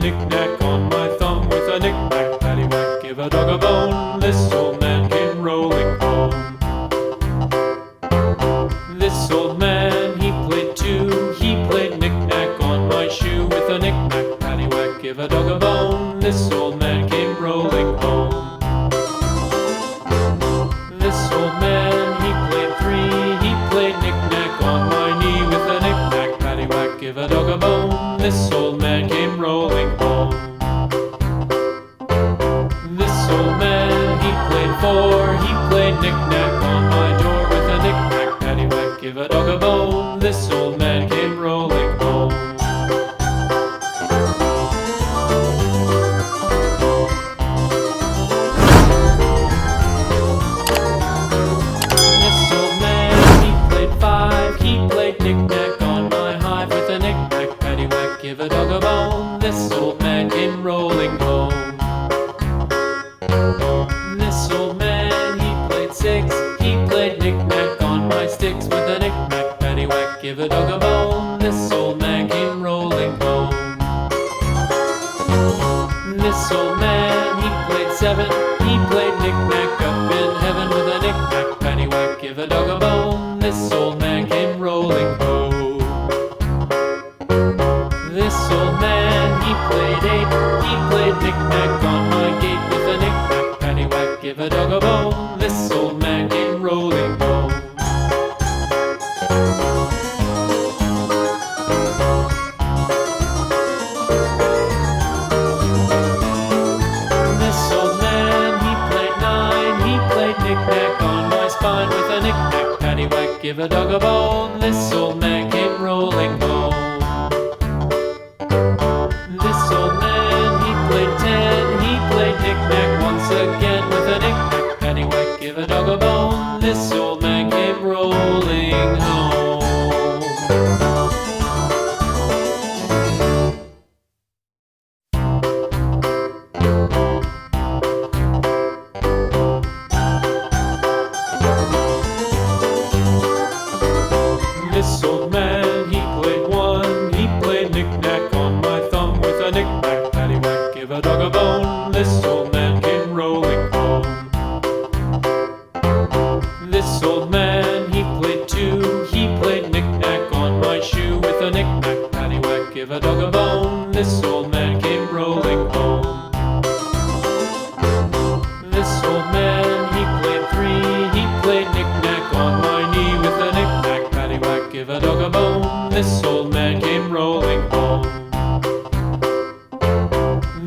knick-knack on my thumb with a knick-knack, paddywhack, give a dog a bone. This old man came rolling home. This old man, he played too. He played knick-knack on my shoe with a knick-knack, paddywhack, give a dog a bone. This old man came rolling home. This old man, he played three. He played knick-knack on my knee with a knick-knack, paddywhack, give a dog a bone. This old man came rolling home. This old man, he played four. He played knick-knack on my door with a knick-knack, paddywhack, give a dog a bone. This old man came rolling home. This old man, he played five. He played knick-knack on my hive with a knick-knack, paddywhack, give a dog a bone. This old man came rolling home. This old man, he played six. He played knick-knack on my sticks with a knick-knack, paddywhack, give a dog a bone. This old man came rolling home. This old man, he played seven. He played knick-knack up in heaven with a knick-knack, paddywhack, give a dog a bone. This old man came rolling home. This old man, he played eight. He played knick-knack on my gate with a knick-knack, paddywhack, give a dog a bone. This old man came rolling home. This old man, he played nine. He played knick-knack on my spine with a knick-knack, paddywhack, give a dog a bone. This old man came rolling home. This old man, he played ten. He played knick-knack once again with a knick-knack, paddywhack, give a dog a bone. This old man came rolling home. This old man, he played one. He played knick-knack on my thumb with a knick-knack, paddywhack, give a dog a bone. This old man came rolling home. This old man, he played two. He played knick-knack on my shoe with a knick-knack, paddywhack, give a dog a bone. This old man came rolling home. This old man, he played three. He played knick-knack on my knee with a knick-knack, paddywhack, give a dog a bone. This old man came rolling home.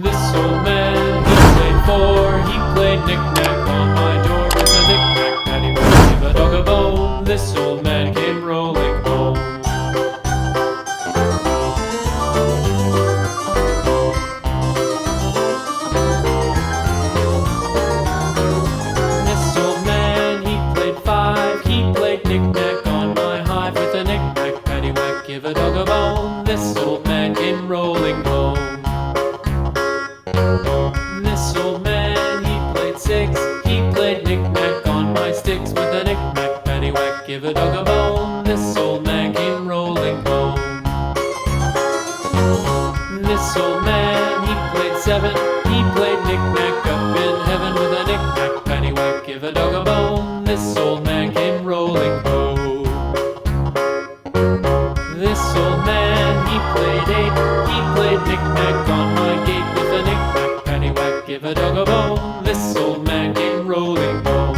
This old man, he played four. He played knick-knack on my door with a knick-knack, paddywhack, give a dog a bone. This old man came rolling home. This old man, he played five. He played knick-knack on my hive with a knick-knack, paddywhack, give a dog a bone. This old man came rolling home. This old man, he played six. He played knick-knack on my sticks with a knick-knack, paddywhack, give a dog a bone. This old man came rolling home. This old man, he played seven. He played knick-knack up in heaven with a knick-knack, paddywhack, give a dog a bone. This old man came rolling home. This old man, he played eight. He played knick-knack on my gate with a knick-knack, paddywhack, give a dog a bone. This old man came rolling home.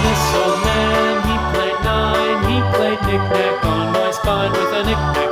This old man, he played nine. He played knick-knack on my spine with a knick-knack,